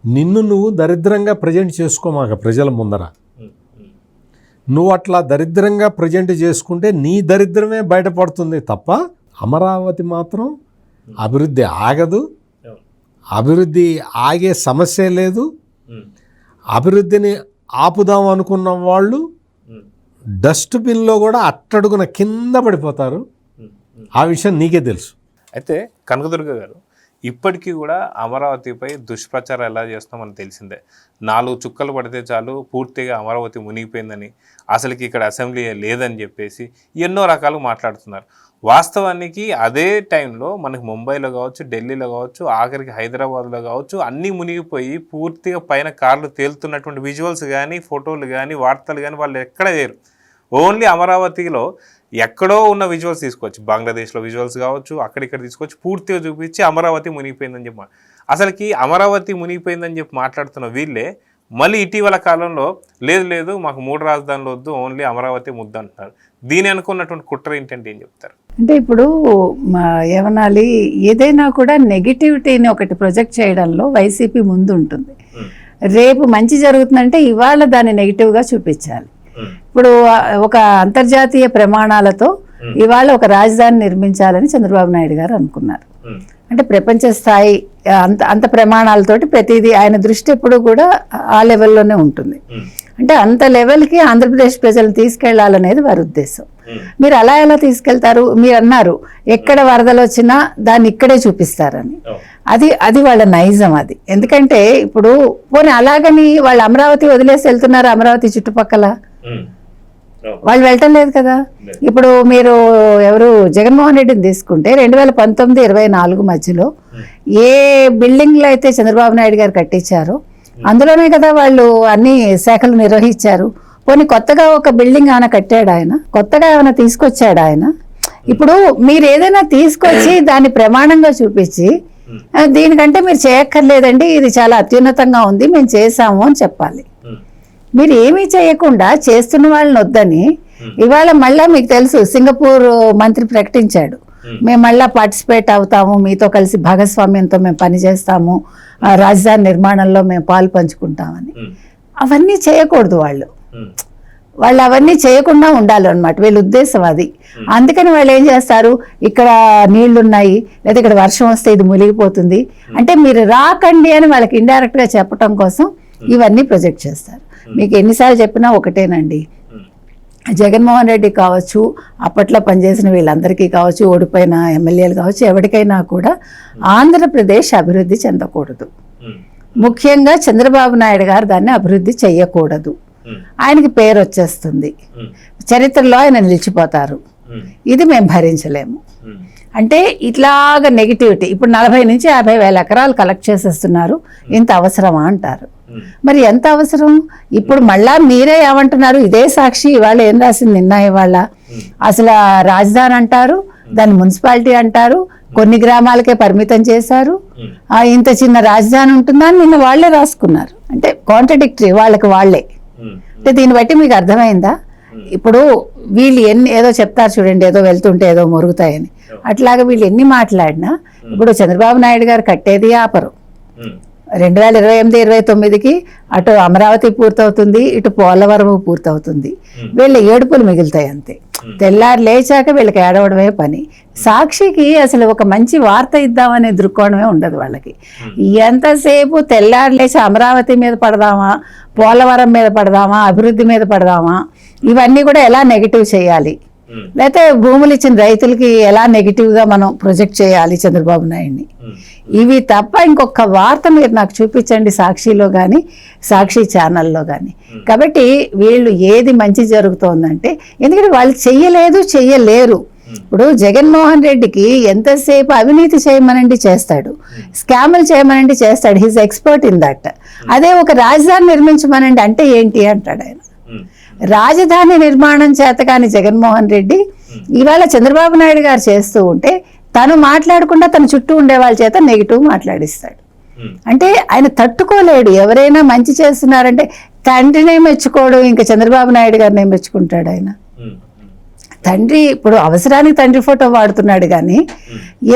Speaker 2: నిన్ను నువ్వు దరిద్రంగా ప్రజెంట్ చేసుకోమాక ప్రజల ముందర. నువ్వు అట్లా దరిద్రంగా ప్రజెంట్ చేసుకుంటే నీ దరిద్రమే బయటపడుతుంది తప్ప అమరావతి మాత్రం అభివృద్ధి ఆగదు, అభివృద్ధి ఆగే సమస్య లేదు. అభివృద్ధిని ఆపుదాం అనుకున్న వాళ్ళు డస్ట్బిన్లో కూడా అట్టడుగున కింద పడిపోతారు. ఆ విషయం నీకే తెలుసు.
Speaker 1: అయితే కనకదుర్గ గారు, ఇప్పటికీ కూడా అమరావతిపై దుష్ప్రచారం ఎలా చేస్తామని తెలిసిందే. 4 చుక్కలు పడితే చాలు పూర్తిగా అమరావతి మునిగిపోయిందని, అసలుకి ఇక్కడ అసెంబ్లీ లేదని చెప్పేసి ఎన్నో రకాలు మాట్లాడుతున్నారు. వాస్తవానికి అదే టైంలో మనకి ముంబైలో కావచ్చు, ఢిల్లీలో కావచ్చు, ఆఖరికి హైదరాబాద్లో కావచ్చు అన్నీ మునిగిపోయి పూర్తిగా పైన కార్లు తేలుతున్నటువంటి విజువల్స్ కానీ, ఫోటోలు కానీ, వార్తలు కానీ వాళ్ళు ఎక్కడ లేరు. ఓన్లీ అమరావతిలో ఎక్కడో ఉన్న విజువల్స్ తీసుకోవచ్చు, బంగ్లాదేశ్లో విజువల్స్ కావచ్చు, అక్కడిక్కడ తీసుకొచ్చి పూర్తిగా చూపించి అమరావతి మునిగిపోయిందని చెప్పి, అసలుకి అమరావతి మునిగిపోయిందని చెప్పి మాట్లాడుతున్న వీళ్ళే మళ్ళీ ఇటీవల కాలంలో లేదు మాకు 3 రాజధానులు వద్దు, ఓన్లీ అమరావతి ముద్దు అంటున్నారు. దీని అనుకున్నటువంటి కుట్ర ఏంటంటే ఏం చెప్తారు?
Speaker 3: అంటే ఇప్పుడు ఏమనాలి, ఏదైనా కూడా నెగిటివిటీని ఒకటి ప్రొజెక్ట్ చేయడంలో వైసీపీ ముందు ఉంటుంది. రేపు మంచి జరుగుతుందంటే ఇవాళ దాన్ని నెగిటివ్గా చూపించాలి. ఇప్పుడు ఒక అంతర్జాతీయ ప్రమాణాలతో ఇవాళ ఒక రాజధాని నిర్మించాలని చంద్రబాబు నాయుడు గారు అనుకున్నారు. అంటే ప్రపంచ స్థాయి అంత ప్రమాణాలతోటి ప్రతిదీ ఆయన దృష్టి ఎప్పుడు కూడా ఆ లెవెల్లోనే ఉంటుంది. అంటే అంత లెవెల్కి ఆంధ్రప్రదేశ్ ప్రజలు తీసుకెళ్లాలనేది వారి ఉద్దేశం. మీరు అలా ఎలా తీసుకెళ్తారు? మీరు అన్నారు ఎక్కడ వరదలు వచ్చినా దాన్ని ఇక్కడే చూపిస్తారని. అది వాళ్ళ నైజం. అది ఎందుకంటే ఇప్పుడు పోనీ అలాగని వాళ్ళు అమరావతి వదిలేసి వెళ్తున్నారు, అమరావతి చుట్టుపక్కల వాళ్ళు వెళ్ళటం లేదు కదా. ఇప్పుడు మీరు ఎవరు జగన్మోహన్ రెడ్డిని తీసుకుంటే 2019-24 మధ్యలో ఏ బిల్డింగ్లు అయితే చంద్రబాబు నాయుడు గారు కట్టించారో అందులోనే కదా వాళ్ళు అన్ని శాఖలు నిర్వహించారు. పోనీ కొత్తగా ఒక బిల్డింగ్ ఆయన కట్టాడు, ఆయన కొత్తగా ఏమైనా తీసుకొచ్చాడు ఆయన. ఇప్పుడు మీరు ఏదైనా తీసుకొచ్చి దాన్ని ప్రమాణంగా చూపించి దీనికంటే మీరు చేయక్కర్లేదండి, ఇది చాలా అత్యున్నతంగా ఉంది, మేము చేసాము అని చెప్పాలి. మీరు ఏమీ చేయకుండా చేస్తున్న వాళ్ళని వద్దని ఇవాళ మళ్ళా మీకు తెలుసు సింగపూర్ మంత్రి ప్రకటించాడు, మేము మళ్ళా పార్టిసిపేట్ అవుతాము, మీతో కలిసి భాగస్వామ్యంతో మేము పనిచేస్తాము, రాజధాని నిర్మాణంలో మేము పాలు పంచుకుంటామని. అవన్నీ చేయకూడదు వాళ్ళు అవన్నీ చేయకుండా ఉండాలి అన్నమాట, వీళ్ళ ఉద్దేశం అది. అందుకని వాళ్ళు ఏం చేస్తారు, ఇక్కడ నీళ్లున్నాయి లేదా ఇక్కడ వర్షం వస్తే ఇది మునిగిపోతుంది అంటే మీరు రాకండి అని వాళ్ళకి ఇండైరెక్ట్గా చెప్పడం కోసం ఇవన్నీ ప్రొజెక్ట్ చేస్తారు. మీకు ఎన్నిసార్లు చెప్పినా ఒకటేనండి, జగన్మోహన్ రెడ్డి కావచ్చు, అప్పట్లో పనిచేసిన వీళ్ళందరికీ కావచ్చు, ఓడిపోయిన ఎమ్మెల్యేలు కావచ్చు, ఎవరికైనా కూడా ఆంధ్రప్రదేశ్ అభివృద్ధి చెందకూడదు. ముఖ్యంగా చంద్రబాబు నాయుడు గారు దాన్ని అభివృద్ధి చెయ్యకూడదు. ఆయనకి పేరు వచ్చేస్తుంది, చరిత్రలో ఆయన నిలిచిపోతారు. ఇది మేము భరించలేము. అంటే ఇట్లాగ నెగిటివిటీ. ఇప్పుడు 40 నుంచి 50 వేల ఎకరాలు కలెక్ట్ చేసేస్తున్నారు, ఇంత అవసరమా అంటారు. మరి ఎంత అవసరం? ఇప్పుడు మళ్ళా మీరే ఏమంటున్నారు, ఇదే సాక్షి ఇవాళ ఏం రాసింది, నిన్న ఇవాళ అసలు రాజధాని అంటారు, దాన్ని మున్సిపాలిటీ అంటారు, కొన్ని గ్రామాలకే పరిమితం చేశారు, ఇంత చిన్న రాజధాని ఉంటుందా అని నిన్న వాళ్లే రాసుకున్నారు. అంటే కాంట్రడిక్టరీ వాళ్ళకి వాళ్లే. అంటే దీన్ని బట్టి మీకు అర్థమైందా? ఇప్పుడు వీళ్ళు ఏదో చెప్తారు చూడండి, ఏదో వెళ్తుంటే ఏదో మొరుగుతాయని, అట్లాగా వీళ్ళు ఎన్ని మాట్లాడినా ఇప్పుడు చంద్రబాబు నాయుడు గారు కట్టేది ఆపరు. 2028-29కి అటు అమరావతి పూర్తవుతుంది, ఇటు పోలవరం పూర్తవుతుంది. వీళ్ళ ఏడుపులు మిగులుతాయి అంతే. తెల్లారు లేచాక వీళ్ళకి ఏడవడమే పని. సాక్షికి అసలు ఒక మంచి వార్త ఇద్దామనే దృక్కోణమే ఉండదు వాళ్ళకి. ఎంతసేపు తెల్లారు లేచి అమరావతి మీద పడదామా, పోలవరం మీద పడదామా, అభివృద్ధి మీద పడదామా, ఇవన్నీ కూడా ఎలా నెగిటివ్ చేయాలి, లేకపోతే భూములు ఇచ్చిన రైతులకి ఎలా నెగిటివ్గా మనం ప్రొజెక్ట్ చేయాలి చంద్రబాబు నాయుడిని, ఇవి తప్ప ఇంకొక వార్త మీరు నాకు చూపించండి సాక్షిలో కానీ సాక్షి ఛానల్లో కానీ. కాబట్టి వీళ్ళు ఏది మంచి జరుగుతోందంటే, ఎందుకంటే వాళ్ళు చెయ్యలేరు. ఇప్పుడు జగన్మోహన్ రెడ్డికి ఎంతసేపు అవినీతి చేయమనండి చేస్తాడు, స్కాములు చేయమనండి చేస్తాడు, హీజ్ ఎక్స్పర్ట్ ఇన్ దట్. అదే ఒక రాజధాని నిర్మించమనండి అంటే ఏంటి అంటాడు ఆయన. రాజధాని నిర్మాణం చేతకాని జగన్మోహన్ రెడ్డి ఇవాళ చంద్రబాబు నాయుడు గారు చేస్తూ ఉంటే తను మాట్లాడకుండా తన చుట్టూ ఉండే వాళ్ళ చేత నెగిటివ్ మాట్లాడిస్తాడు. అంటే ఆయన తట్టుకోలేడు. ఎవరైనా మంచి చేస్తున్నారంటే తండ్రినే మెచ్చుకోడు, ఇంకా చంద్రబాబు నాయుడు గారినే మెచ్చుకుంటాడు ఆయన. తండ్రి ఇప్పుడు అవసరానికి తండ్రి ఫోటో వాడుతున్నాడు కానీ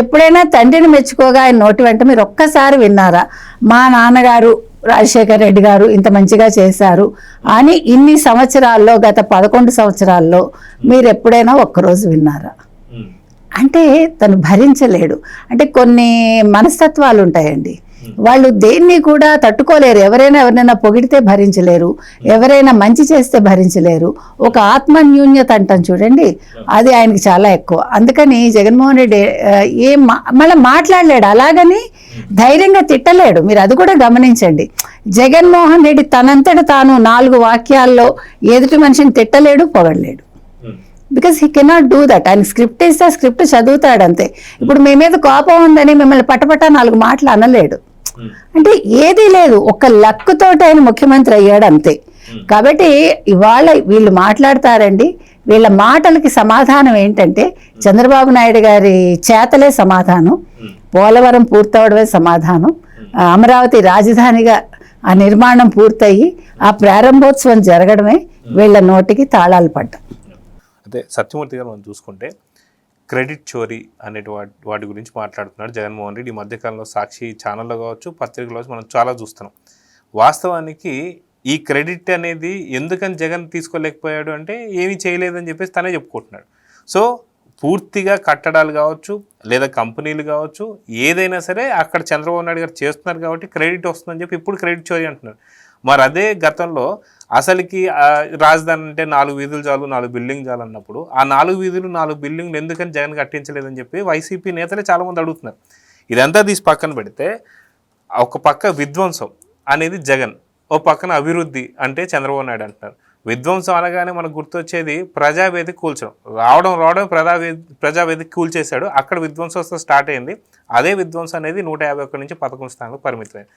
Speaker 3: ఎప్పుడైనా తండ్రిని మెచ్చుకోగా ఆయన నోటి వెంట మీరు ఒక్కసారి విన్నారా, మా నాన్నగారు రాజశేఖర్ రెడ్డి గారు ఇంత మంచిగా చేశారు అని ఇన్ని సంవత్సరాల్లో, గత 11 సంవత్సరాల్లో మీరు ఎప్పుడైనా ఒక్కరోజు విన్నారా? అంటే తను భరించలేడు. అంటే కొన్ని మనస్తత్వాలు ఉంటాయండి. వాళ్ళు దేన్ని కూడా తట్టుకోలేరు. ఎవరైనా పొగిడితే భరించలేరు, ఎవరైనా మంచి చేస్తే భరించలేరు. ఒక ఆత్మన్యూన్యత అంటాం చూడండి, అది ఆయనకి చాలా ఎక్కువ. అందుకని జగన్మోహన్ రెడ్డి మళ్ళీ మాట్లాడలేడు, అలాగని ధైర్యంగా తిట్టలేడు. మీరు అది కూడా గమనించండి. జగన్మోహన్ రెడ్డి తనంతట తాను 4 వాక్యాల్లో ఎదుటి మనిషిని తిట్టలేడు, పొగడలేడు. Because he cannot do that. ఆయన స్క్రిప్ట్ ఇస్తే ఆ స్క్రిప్ట్ చదువుతాడు అంతే. ఇప్పుడు మీ మీద కోపం ఉందని మిమ్మల్ని పటపట 4 మాటలు అనలేడు. అంటే ఏదీ లేదు, ఒక లక్కుతో ఆయన ముఖ్యమంత్రి అయ్యాడు అంతే. కాబట్టి ఇవాళ వీళ్ళు మాట్లాడతారండి, వీళ్ళ మాటలకి సమాధానం ఏంటంటే చంద్రబాబు నాయుడు గారి చేతలే సమాధానం, పోలవరం పూర్తవడమే సమాధానం, అమరావతి రాజధానిగా ఆ నిర్మాణం పూర్తయి ఆ ప్రారంభోత్సవం జరగడమే వీళ్ళ నోటికి తాళాలు పడ్డాయి.
Speaker 1: అదే సత్యమూర్తి గారు మనం చూసుకుంటే క్రెడిట్ చోరీ అనే వాటి గురించి మాట్లాడుతున్నాడు జగన్మోహన్ రెడ్డి. ఈ మధ్యకాలంలో సాక్షి ఛానల్లో కావచ్చు, పత్రికలో మనం చాలా చూస్తున్నాం. వాస్తవానికి ఈ క్రెడిట్ అనేది ఎందుకని జగన్ తీసుకోలేకపోయాడు అంటే ఏమీ చేయలేదని చెప్పేసి తనే చెప్పుకుంటున్నాడు. సో పూర్తిగా కట్టడాలు కావచ్చు లేదా కంపెనీలు కావచ్చు, ఏదైనా సరే అక్కడ చంద్రబాబు నాయుడు గారు చేస్తున్నారు కాబట్టి క్రెడిట్ వస్తుందని చెప్పి ఇప్పుడు క్రెడిట్ చోరీ అంటున్నారు. మరి అదే గతంలో అసలుకి రాజధాని అంటే 4 వీధులు చాలు, 4 బిల్డింగ్ చాలు అన్నప్పుడు ఆ 4 వీధులు 4 బిల్డింగ్లు ఎందుకని జగన్ కట్టించలేదని చెప్పి వైసీపీ నేతలే చాలామంది అడుగుతున్నారు. ఇదంతా తీసి పక్కన పెడితే ఒక పక్క విధ్వంసం అనేది జగన్, ఓ పక్కన అభివృద్ధి అంటే చంద్రబాబు నాయుడు అంటున్నారు. విధ్వంసం అనగానే మనకు గుర్తొచ్చేది ప్రజావేదిక కూల్చడం, రావడం ప్రజావేదిక కూల్చేశాడు, అక్కడ విధ్వంసం స్టార్ట్ అయింది. అదే విధ్వంసం అనేది 151 నుంచి 11 స్థానాలకు పరిమితమైంది.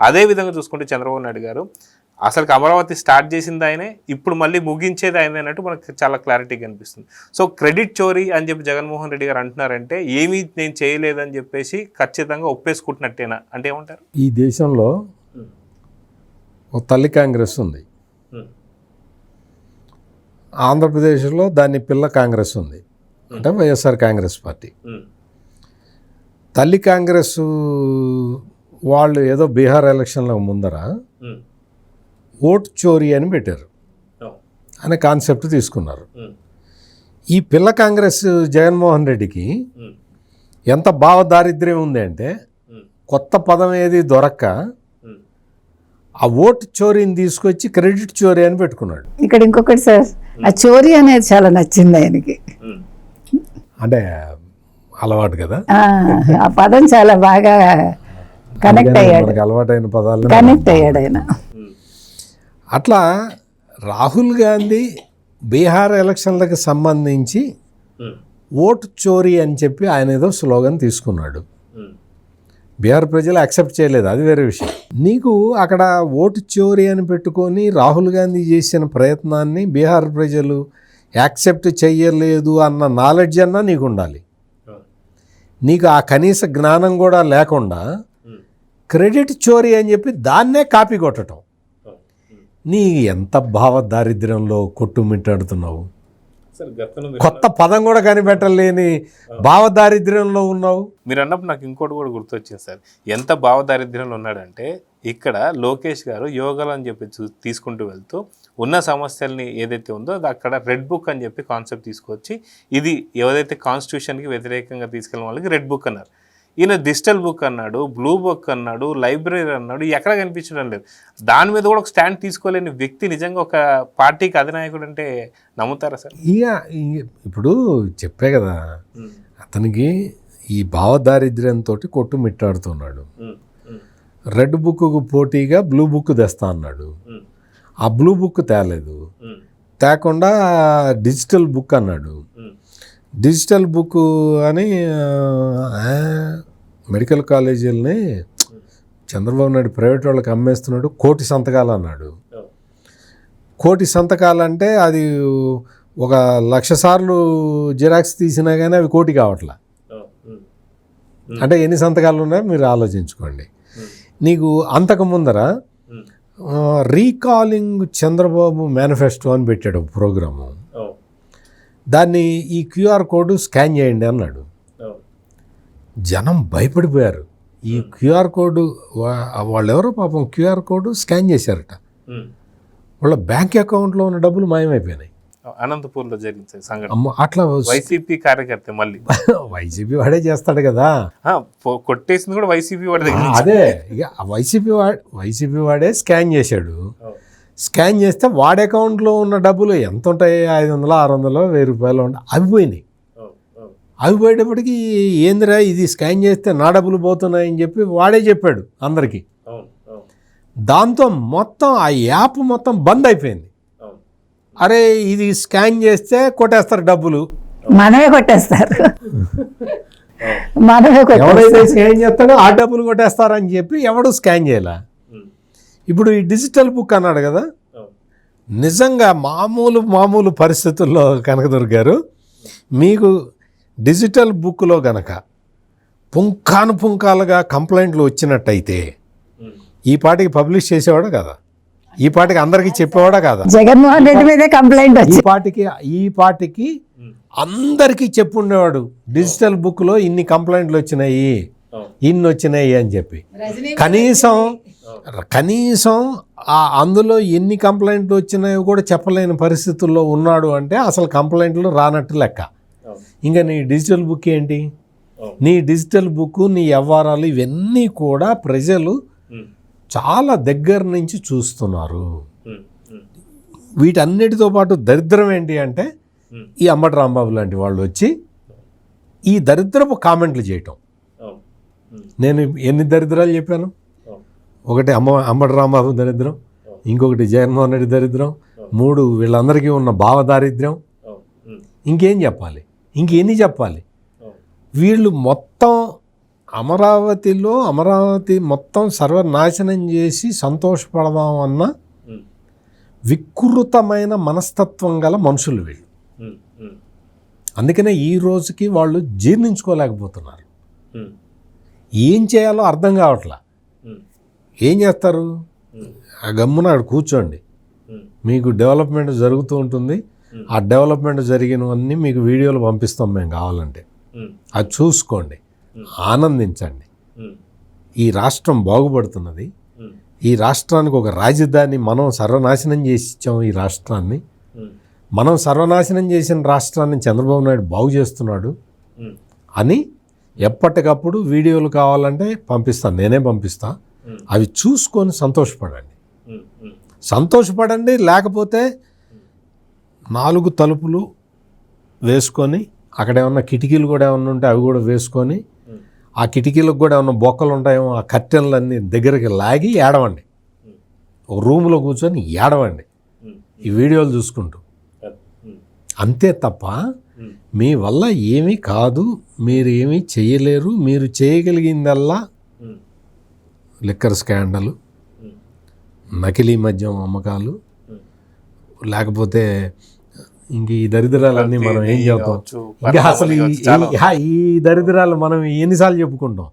Speaker 1: అదే విధంగా చూసుకుంటే చంద్రబాబు నాయుడు గారు అసలు అమరావతి స్టార్ట్ చేసింది ఆయనే, ఇప్పుడు మళ్ళీ ముగించేది ఆయనే అన్నట్టు మనకు చాలా క్లారిటీగా అనిపిస్తుంది. సో క్రెడిట్ చోరీ అని చెప్పి జగన్మోహన్ రెడ్డి గారు అంటున్నారంటే ఏమీ నేను చేయలేదని చెప్పేసి ఖచ్చితంగా ఒప్పేసుకుంటున్నట్టేనా అంటే ఏమంటారు?
Speaker 2: ఈ దేశంలో ఒక తల్లి కాంగ్రెస్ ఉంది, ఆంధ్రప్రదేశ్లో దాని పిల్ల కాంగ్రెస్ ఉంది, అంటే వైఎస్ఆర్ కాంగ్రెస్ పార్టీ. తల్లి కాంగ్రెస్ వాళ్ళు ఏదో బీహార్ ఎలక్షన్ల ముందర ఓటు చోరీ అని పెట్టారు, అనే కాన్సెప్ట్ తీసుకున్నారు. ఈ పిల్ల కాంగ్రెస్ జగన్మోహన్ రెడ్డికి ఎంత భావ దారిద్ర్యం ఉంది అంటే కొత్త పదం ఏది దొరక్క ఆ ఓటు చోరీని తీసుకొచ్చి క్రెడిట్ చోరీ అని పెట్టుకున్నాడు.
Speaker 3: ఇక్కడ ఇంకొకటి సార్, ఆ చోరీ అనేది చాలా నచ్చింది ఆయనకి.
Speaker 2: అంటే అలవాటు కదా,
Speaker 3: ఆ పదం చాలా బాగా కనెక్ట్ అయ్యాడు,
Speaker 2: అలవాటైన పదాలు
Speaker 3: కనెక్ట్ అయ్యాడు ఆయన.
Speaker 2: అట్లా రాహుల్ గాంధీ బీహార్ ఎలక్షన్లకు సంబంధించి ఓటు చోరీ అని చెప్పి ఆయన ఏదో స్లోగన్ తీసుకున్నాడు. బీహార్ ప్రజలు యాక్సెప్ట్ చేయలేదు, అది వేరే విషయం. నీకు అక్కడ ఓటు చోరీ అని పెట్టుకొని రాహుల్ గాంధీ చేసిన ప్రయత్నాన్ని బీహార్ ప్రజలు యాక్సెప్ట్ చెయ్యలేదు అన్న నాలెడ్జ్ అన్నా నీకు ఉండాలి. నీకు ఆ కనీస జ్ఞానం కూడా లేకుండా క్రెడిట్ చోరీ అని చెప్పి దాన్నే కాపీ కొట్టడం, నీ ఎంత భావ దారిద్ర్యంలో కొట్టుమిట్టాడుతున్నావు. కొత్త పదం కూడా కనిపెట్టలేని భావ దారిద్ర్యంలో ఉన్నావు.
Speaker 1: మీరు అన్నప్పుడు నాకు ఇంకోటి కూడా గుర్తొచ్చింది సార్, ఎంత భావ దారిద్ర్యంలో ఉన్నాడంటే ఇక్కడ లోకేష్ గారు యోగాలు అని చెప్పి తీసుకుంటూ వెళ్తూ ఉన్న సమస్యల్ని ఏదైతే ఉందో అది అక్కడ రెడ్ బుక్ అని చెప్పి కాన్సెప్ట్ తీసుకొచ్చి ఇది ఏదైతే కాన్స్టిట్యూషన్కి వ్యతిరేకంగా తీసుకెళ్ళిన వాళ్ళకి రెడ్ బుక్ అన్నారు. ఈయన డిజిటల్ బుక్ అన్నాడు, బ్లూ బుక్ అన్నాడు, లైబ్రరీ అన్నాడు, ఎక్కడ కనిపించడం లేదు. దాని మీద కూడా ఒక స్టాండ్ తీసుకోలేని వ్యక్తి నిజంగా ఒక పార్టీకి అధినాయకుడు అంటే నమ్ముతారా సార్?
Speaker 2: ఇప్పుడు చెప్పే కదా, అతనికి ఈ భావ దారిద్ర్యంతో కొట్టుమిట్టాడుతున్నాడు. రెడ్ బుక్కు పోటీగా బ్లూ బుక్ తెస్తా అన్నాడు, ఆ బ్లూ బుక్ తేలేదు, తేకుండా డిజిటల్ బుక్ అన్నాడు. డిజిటల్ బుక్ అని మెడికల్ కాలేజీలని చంద్రబాబు నాయుడు ప్రైవేట్ వాళ్ళకి అమ్మేస్తున్నాడు, 1,000,000 సంతకాలు అన్నాడు. 1,000,000 సంతకాలు అంటే అది 1,00,000 సార్లు జిరాక్స్ తీసినా కానీ అవి 1,00,000 కావట్లా. అంటే ఎన్ని సంతకాలు ఉన్నాయో మీరు ఆలోచించుకోండి. నీకు అంతకు ముందర రీకాలింగ్ చంద్రబాబు మేనిఫెస్టో అని పెట్టాడు ప్రోగ్రాము. దాన్ని ఈ క్యూఆర్ కోడ్ స్కాన్ చేయండి అన్నాడు. జనం భయపడిపోయారు. ఈ క్యూఆర్ కోడ్ వాళ్ళెవరో పాపం క్యూఆర్ కోడ్ స్కాన్ చేశారట, వాళ్ళ బ్యాంక్ అకౌంట్లో ఉన్న డబ్బులు మాయమైపోయినాయి.
Speaker 1: అనంతపూర్లో జరిగింది సంఘటన.
Speaker 2: అమ్మ అట్లా
Speaker 1: వైసీపీ కార్యకర్త మళ్ళీ
Speaker 2: వైసీపీ వాడే చేస్తాడు కదా.
Speaker 1: కొట్టేసింది కూడా వైసీపీ వాడి దగ్గర.
Speaker 2: అదే ఇక వైసీపీ వాడే స్కాన్ చేశాడు. స్కాన్ చేస్తే వాడి అకౌంట్లో ఉన్న డబ్బులు ఎంత ఉంటాయి, 500, 600, 1000 రూపాయలు ఉంటాయి, అవి పోయినాయి. అవి పోయేటప్పటికి ఏందిరా ఇది స్కాన్ చేస్తే నా డబ్బులు పోతున్నాయని చెప్పి వాడే చెప్పాడు అందరికీ. దాంతో మొత్తం ఆ యాప్ మొత్తం బంద్ అయిపోయింది. అరే ఇది స్కాన్ చేస్తే కొట్టేస్తారు డబ్బులు,
Speaker 3: మనమే కొట్టేస్తారు.
Speaker 2: ఎవరైతే స్కాన్ చేస్తాడో ఆ డబ్బులు కొట్టేస్తారని చెప్పి ఎవడు స్కాన్ చేయాల. ఇప్పుడు ఈ డిజిటల్ బుక్ అన్నాడు కదా, నిజంగా మామూలు పరిస్థితుల్లో కనకదుర్గ గారు మీకు డిజిటల్ బుక్లో గనక పుంఖానుపుంఖాలుగా కంప్లైంట్లు వచ్చినట్టయితే ఈ పాటికి పబ్లిష్ చేసేవాడా కదా, ఈ పాటికి అందరికీ చెప్పేవాడా కదా.
Speaker 3: జగన్మోహన్ రెడ్డి మీదే కంప్లైంట్
Speaker 2: ఈ పాటికి అందరికీ చెప్పుండేవాడు డిజిటల్ బుక్లో ఇన్ని కంప్లైంట్లు వచ్చినాయి, ఇన్ని వచ్చినాయి అని చెప్పి. కనీసం అందులో ఎన్ని కంప్లైంట్లు వచ్చినాయో కూడా చెప్పలేని పరిస్థితుల్లో ఉన్నాడు అంటే అసలు కంప్లైంట్లు రానట్టు లెక్క. ఇంకా నీ డిజిటల్ బుక్ ఏంటి, నీ డిజిటల్ బుక్, నీ వ్యవహారాలు ఇవన్నీ కూడా ప్రజలు చాలా దగ్గర నుంచి చూస్తున్నారు. వీటన్నిటితో పాటు దరిద్రం ఏంటి అంటే ఈ అంబటి రాంబాబు లాంటి వాళ్ళు వచ్చి ఈ దరిద్రపు కామెంట్లు చేయటం. నేను ఎన్ని దరిద్రాలు చెప్పాను, ఒకటి అంబటి రాంబాబు దరిద్రం, ఇంకొకటి జగన్మోహన్ రెడ్డి దరిద్రం, 3 వీళ్ళందరికీ ఉన్న భావ దారిద్ర్యం. ఇంకేం చెప్పాలి, ఇంకెన్ని చెప్పాలి. వీళ్ళు మొత్తం అమరావతి మొత్తం సర్వనాశనం చేసి సంతోషపడదాం అన్న వికృతమైన మనస్తత్వం గల మనుషులు వీళ్ళు. అందుకనే ఈ రోజుకి వాళ్ళు జీర్ణించుకోలేకపోతున్నారు. ఏం చేయాలో అర్థం కావట్లా. ఏం చేస్తారు, ఆ గమ్మున అక్కడ కూర్చోండి, మీకు డెవలప్మెంట్ జరుగుతూ ఉంటుంది, ఆ డెవలప్మెంట్ జరిగినవన్నీ మీకు వీడియోలు పంపిస్తాం మేము కావాలంటే, అది చూసుకోండి, ఆనందించండి. ఈ రాష్ట్రం బాగుపడుతున్నది, ఈ రాష్ట్రానికి ఒక రాజధాని మనం సర్వనాశనం చేసి ఇచ్చాం. ఈ రాష్ట్రాన్ని మనం సర్వనాశనం చేసిన రాష్ట్రాన్ని చంద్రబాబు నాయుడు బాగు చేస్తున్నాడు అని ఎప్పటికప్పుడు వీడియోలు కావాలంటే పంపిస్తాను, నేనే పంపిస్తా. అవి చూసుకొని సంతోషపడండి. లేకపోతే 4 తలుపులు వేసుకొని అక్కడ ఏమన్నా కిటికీలు కూడా ఏమన్నా ఉంటే అవి కూడా వేసుకొని, ఆ కిటికీలకు కూడా ఏమన్నా బొక్కలు ఉంటాయేమో ఆ కర్టెన్లన్నీ దగ్గరికి లాగి ఏడవండి, ఒక రూమ్లో కూర్చొని ఏడవండి ఈ వీడియోలు చూసుకుంటూ. అంతే తప్ప మీ వల్ల ఏమీ కాదు, మీరు ఏమీ చేయలేరు. మీరు చేయగలిగిందల్లా లిక్కర్ స్కాండలు, నకిలీ మద్యం అమ్మకాలు, లేకపోతే ఇంక ఈ దరిద్రాలన్నీ మనం ఏం చెప్తాం. ఇంకా అసలు ఈ దరిద్రాలు మనం ఎన్నిసార్లు చెప్పుకుంటాం.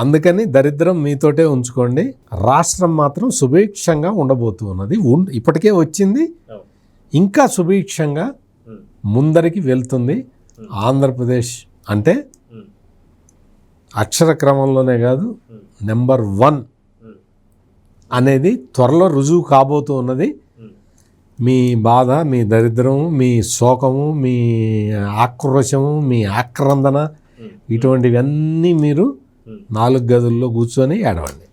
Speaker 2: అందుకని దరిద్రం మీతోటే ఉంచుకోండి. రాష్ట్రం మాత్రం సుభిక్షంగా ఉండబోతూ ఉన్నది, ఇప్పటికే వచ్చింది, ఇంకా సుభిక్షంగా ముందరికి వెళ్తుంది. ఆంధ్రప్రదేశ్ అంటే అక్షర క్రమంలోనే కాదు నెంబర్ 1 అనేది త్వరలో రుజువు కాబోతూ ఉన్నది. మీ బాధ, మీ దరిద్రము, మీ శోకము, మీ ఆక్రోశము, మీ ఆక్రందన, ఇటువంటివన్నీ మీరు 4 గదుల్లో కూర్చొని ఏడవండి.